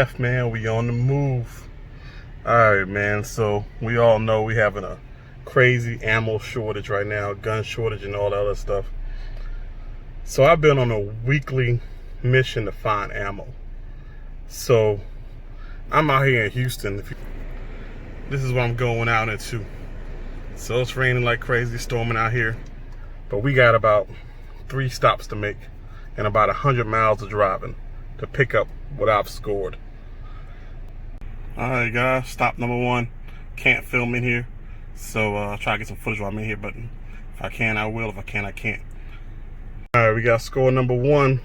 AAF, man. We on the move. All right, man. So we all know we having a crazy ammo shortage right now, gun shortage and all that other stuff. So I've been on a weekly mission to find ammo. So I'm out here in Houston. This is what I'm going out into. So it's raining like crazy, storming out here. But we got about 3 stops to make and about 100 miles of driving to pick up what I've scored. All right, guys, stop number 1. Can't film in here. So I'll try to get some footage while I'm in here, but if I can, I will. If I can't, I can't. All right, we got score number 1.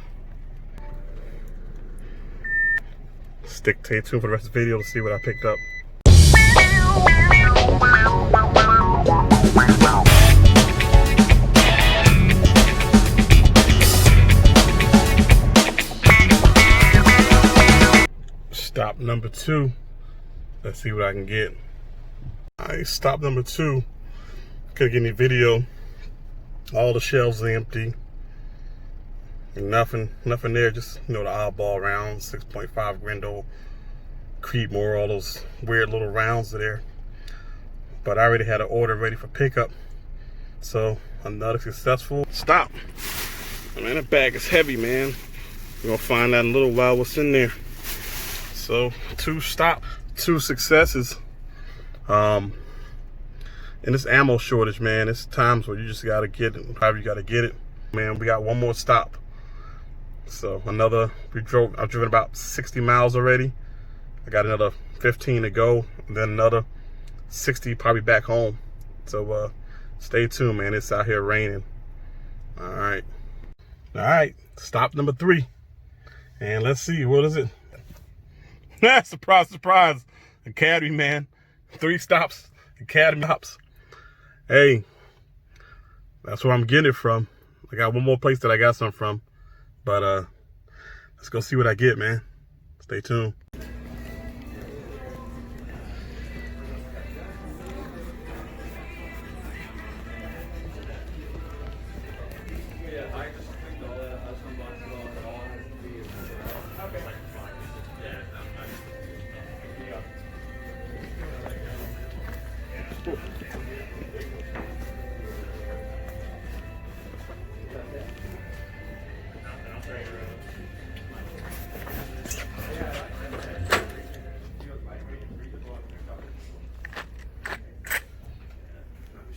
Stay tuned for the rest of the video to see what I picked up. Stop number 2. Let's see what I can get. All right, stop number 2. Couldn't get any video. All the shelves are empty. Nothing there. Just the oddball rounds, 6.5 Grendel, Creedmoor, all those weird little rounds are there. But I already had an order ready for pickup, so another successful stop. Man, that bag is heavy, man. We're gonna find out in a little while what's in there. So 2 successes. In this ammo shortage, man, it's times where you just gotta get it. However you gotta get it, man. We got 1 more stop. So I've driven about 60 miles already. I got another 15 to go, and then another 60 probably back home. So stay tuned, man. It's out here raining. All right, stop number 3. And let's see, what is it? Surprise, Academy, man. 3 stops, Academy stops. Hey, that's where I'm getting it from. I got 1 more place that I got some from. But let's go see what I get, man. Stay tuned.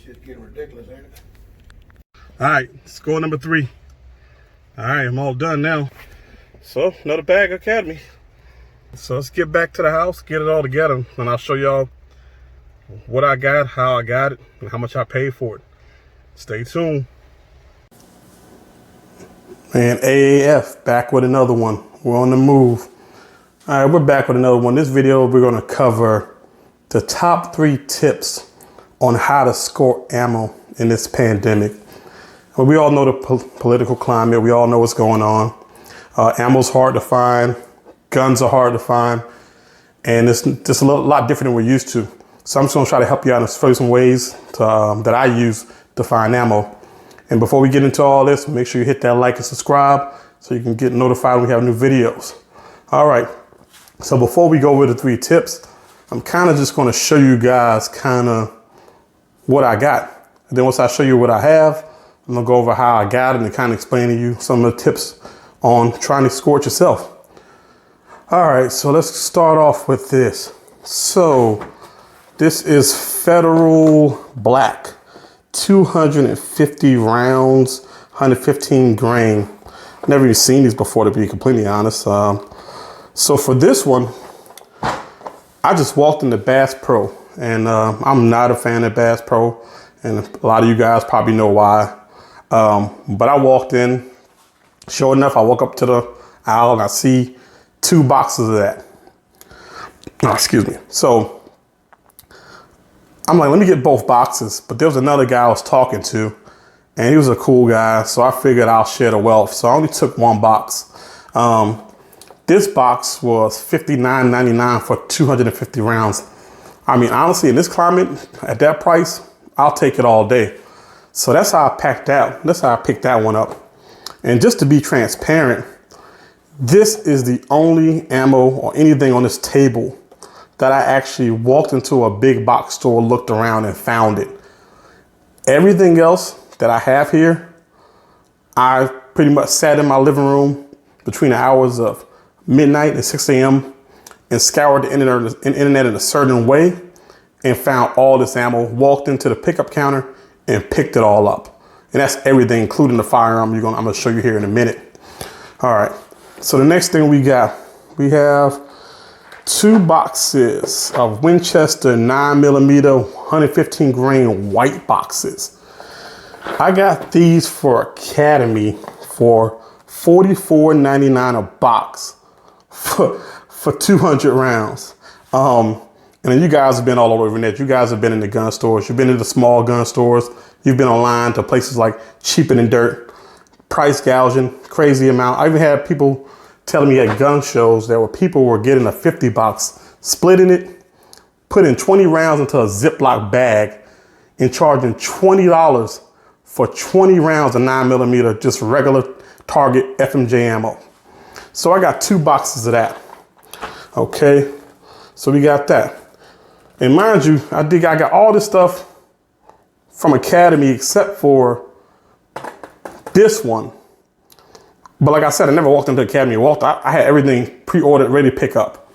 Shit's getting ridiculous, ain't it? All right, score number 3. All right, I'm all done now. So another bag of Academy. So let's get back to the house, get it all together, and I'll show y'all what I got, how I got it, and how much I paid for it. Stay tuned. Man, AAF, back with another one. We're on the move. All right, we're back with another one. This video, we're gonna cover the top 3 tips on how to score ammo in this pandemic. Well, we all know the political climate. We all know what's going on. Ammo's hard to find. Guns are hard to find. And it's just a lot different than we're used to. So I'm just gonna try to help you out and show you some ways that I use to find ammo. And before we get into all this, make sure you hit that like and subscribe so you can get notified when we have new videos. All right, so before we go over the 3 tips, I'm kind of just gonna show you guys kind of what I got. And then once I show you what I have, I'm gonna go over how I got it and kind of explain to you some of the tips on trying to score it yourself. All right, so let's start off with this. So this is Federal Black, 250 rounds, 115 grain. I've never even seen these before, to be completely honest. So for this one, I just walked into Bass Pro, and I'm not a fan of Bass Pro, and a lot of you guys probably know why. But I walked in, sure enough, I walk up to the aisle and I see 2 boxes of that. Oh, excuse me. So I'm like, let me get both boxes. But there was another guy I was talking to, and he was a cool guy. So I figured I'll share the wealth. So I only took 1 box. This box was $59.99 for 250 rounds. I mean, honestly, in this climate, at that price, I'll take it all day. So that's how I picked that one up. And just to be transparent, This is the only ammo or anything on this table that I actually walked into a big box store, looked around and found it. Everything else that I have here, I pretty much sat in my living room between the hours of midnight and 6 a.m. and scoured the internet in a certain way and found all this ammo, walked into the pickup counter and picked it all up. And that's everything, including the firearm I'm gonna show you here in a minute. All right, so the next thing we have 2 boxes of Winchester 9mm 115 grain white boxes. I got these for Academy for $44.99 a box for 200 rounds. And you guys have been all over the net. You guys have been in the gun stores. You've been in the small gun stores. You've been online to places like Cheaper Than Dirt, price gouging, crazy amount. I even had people telling me at gun shows that people were getting a 50 box, splitting it, putting 20 rounds into a Ziploc bag and charging $20 for 20 rounds of 9mm, just regular Target FMJ ammo. So I got 2 boxes of that. Okay, so we got that. And mind you, I got all this stuff from Academy except for this one. But like I said, I never walked into Academy. I had everything pre-ordered, ready to pick up.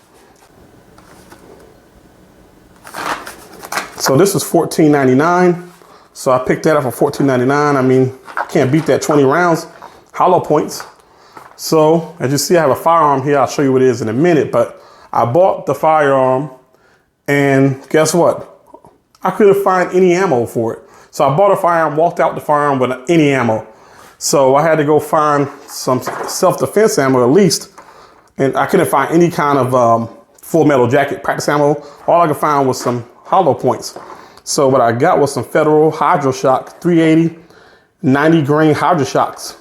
So this is $14.99. So I picked that up for $14.99. I mean, can't beat that 20 rounds. Hollow points. So as you see, I have a firearm here. I'll show you what it is in a minute, but I bought the firearm and guess what? I couldn't find any ammo for it. So I bought a firearm, walked out the firearm without any ammo. So I had to go find some self-defense ammo at least. And I couldn't find any kind of full metal jacket practice ammo. All I could find was some hollow points. So what I got was some Federal HydroShock 380 90 grain HydroShocks.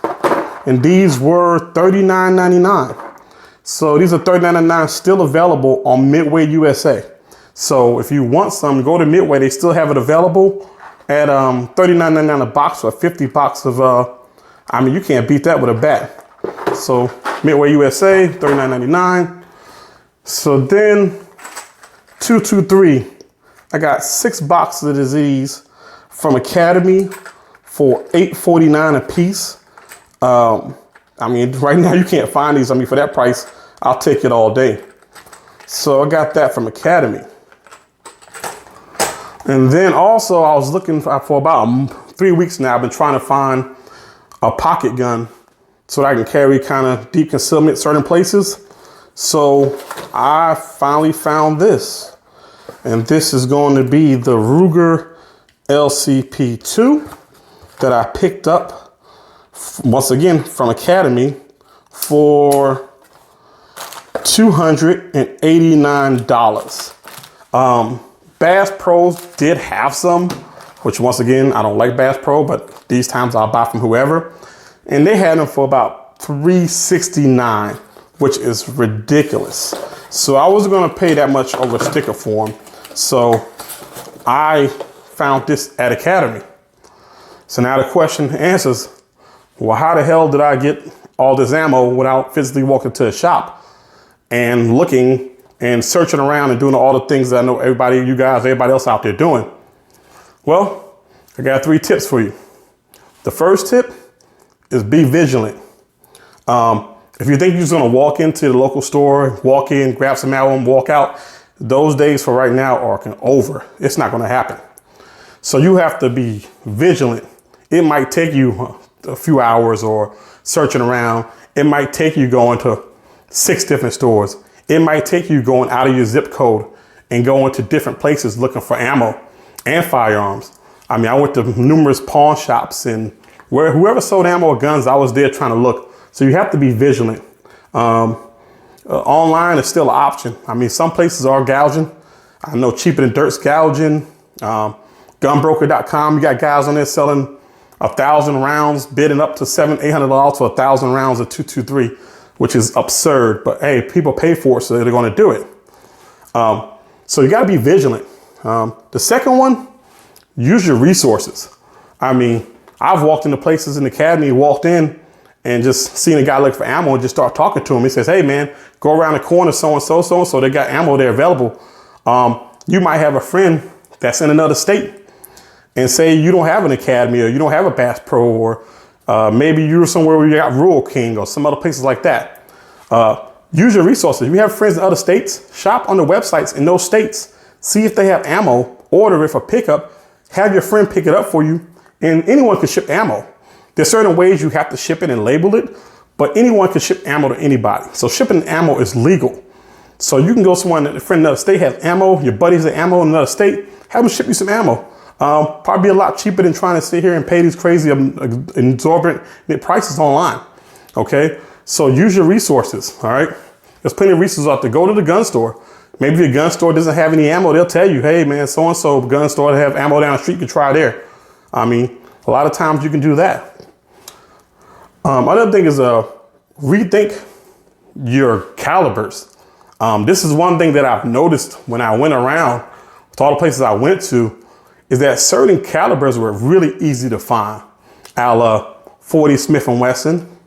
And these were $39.99. So these are $39.99, still available on Midway USA. So if you want some, go to Midway. They still have it available at $39.99 a box or 50 box of, I mean, you can't beat that with a bat. So Midway USA, $39.99. So then 223, I got 6 boxes of these from Academy for $8.49 a piece. I mean, right now you can't find these. I mean, for that price, I'll take it all day. So I got that from Academy. And then also I was looking for about 3 weeks now. I've been trying to find a pocket gun so that I can carry kind of deep concealment certain places. So I finally found this. And this is going to be the Ruger LCP2 that I picked up once again from Academy for $289. Bass Pros did have some, which once again, I don't like Bass Pro, but these times I'll buy from whoever. And they had them for about $369, which is ridiculous. So I wasn't gonna pay that much over sticker for them. So I found this at Academy. So now the question answers, well, how the hell did I get all this ammo without physically walking to a shop and looking and searching around and doing all the things that I know everybody else out there doing? Well, I got 3 tips for you. The first tip is be vigilant. If you think you're just gonna walk into the local store, walk in, grab some ammo and walk out, those days for right now are over. It's not gonna happen. So you have to be vigilant. It might take you a few hours or searching around. It might take you going to 6 different stores. It might take you going out of your zip code and going to different places looking for ammo and firearms. I mean, I went to numerous pawn shops and whoever sold ammo or guns, I was there trying to look. So you have to be vigilant. Online is still an option. I mean, some places are gouging. I know Cheaper Than Dirt's gouging. Gunbroker.com, you got guys on there selling 1,000 rounds, bidding up to $700-800 for 1,000 rounds of 223, which is absurd. But hey, people pay for it, so they're going to do it. So you got to be vigilant. The second one, use your resources. I mean, I've walked into places in the Academy, walked in, and just seeing a guy look for ammo and just start talking to him. He says, hey man, go around the corner, so-and-so, they got ammo there available. You might have a friend that's in another state and say you don't have an academy or you don't have a Bass Pro, or maybe you're somewhere where you got Rural King or some other places like that. Use your resources. If you have friends in other states, shop on the websites in those states. See if they have ammo, order it for pickup, have your friend pick it up for you, and anyone can ship ammo. There's certain ways you have to ship it and label it, but anyone can ship ammo to anybody. So shipping ammo is legal. So you can go somewhere, a friend in another state has ammo, your buddies have ammo in another state, have them ship you some ammo. Probably a lot cheaper than trying to sit here and pay these crazy exorbitant prices online. Okay, so use your resources. All right, there's plenty of resources out there. Go to the gun store. Maybe the gun store doesn't have any ammo. They'll tell you, hey man, so-and-so gun store they have ammo down the street, you can try there. I mean, a lot of times you can do that. Another thing is rethink your calibers. This is one thing that I've noticed when I went around with all the places I went to, is that certain calibers were really easy to find. A la 40 Smith & Wesson,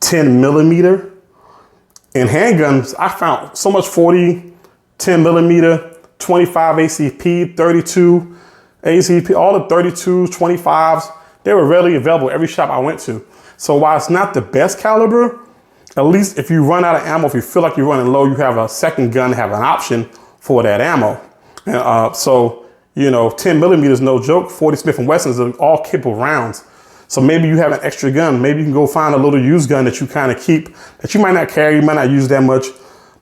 10 millimeter. In handguns, I found so much 40, 10 millimeter, 25 ACP, 32 ACP, all the 32s, 25s, they were readily available every shop I went to. So while it's not the best caliber, at least if you run out of ammo, if you feel like you're running low, you have a second gun, have an option for that ammo. And, so, you know, 10 millimeters, no joke, 40 Smith & Wessons are all capable rounds. So maybe you have an extra gun. Maybe you can go find a little used gun that you kind of keep, that you might not carry, you might not use that much,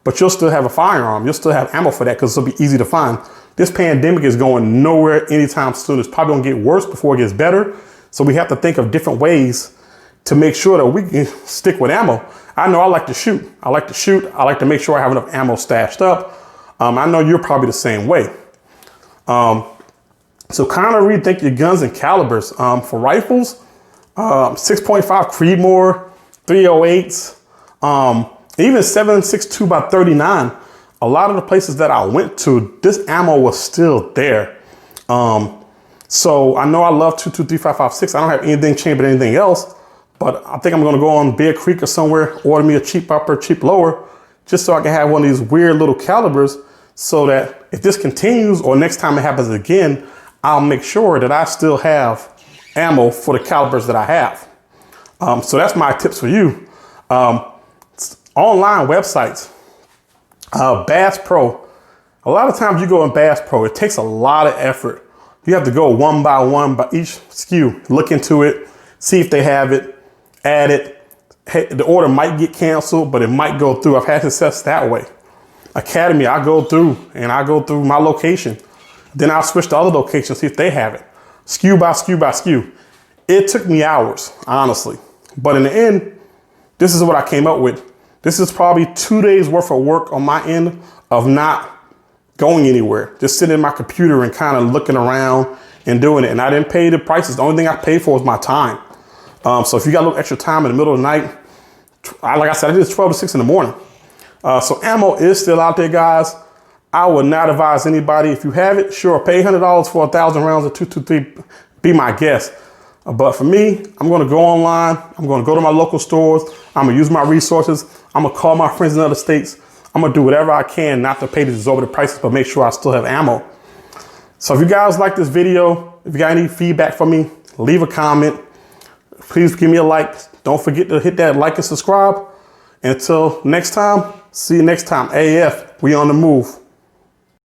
but you'll still have a firearm. You'll still have ammo for that because it'll be easy to find. This pandemic is going nowhere anytime soon. It's probably gonna get worse before it gets better. So we have to think of different ways to make sure that we can stick with ammo. I know I like to shoot. I like to make sure I have enough ammo stashed up. I know you're probably the same way. So kind of rethink your guns and calibers. For rifles, 6.5 Creedmoor, 308s, even 7.62 by 39. A lot of the places that I went to, this ammo was still there. So I know I love 223, 5.56. I don't have anything chambered, anything else, but I think I'm gonna go on Bear Creek or somewhere, order me a cheap upper, cheap lower, just so I can have one of these weird little calibers, so that if this continues or next time it happens again, I'll make sure that I still have ammo for the calibers that I have. So that's my tips for you. Online websites, Bass Pro. A lot of times you go in Bass Pro, it takes a lot of effort. You have to go one by each SKU, look into it, see if they have it, add it. Hey, the order might get canceled, but it might go through. I've had success that way. Academy, I go through my location. Then I'll switch to other locations, see if they have it. SKU by SKU by SKU. It took me hours, honestly. But in the end, this is what I came up with. This is probably 2 days worth of work on my end of not going anywhere. Just sitting in my computer and kind of looking around and doing it. And I didn't pay the prices. The only thing I paid for was my time. So if you got a little extra time in the middle of the night, like I said, I did 12 to 6 in the morning. So ammo is still out there, guys. I would not advise anybody, if you have it, sure, pay $100 for 1,000 rounds of 223, be my guest. But for me, I'm gonna go online, I'm gonna go to my local stores, I'm gonna use my resources, I'm gonna call my friends in other states, I'm gonna do whatever I can not to pay these exorbitant prices, but make sure I still have ammo. So if you guys like this video, if you got any feedback for me, leave a comment. Please give me a like. Don't forget to hit that like and subscribe. Until next time, see you next time. AF, we on the move.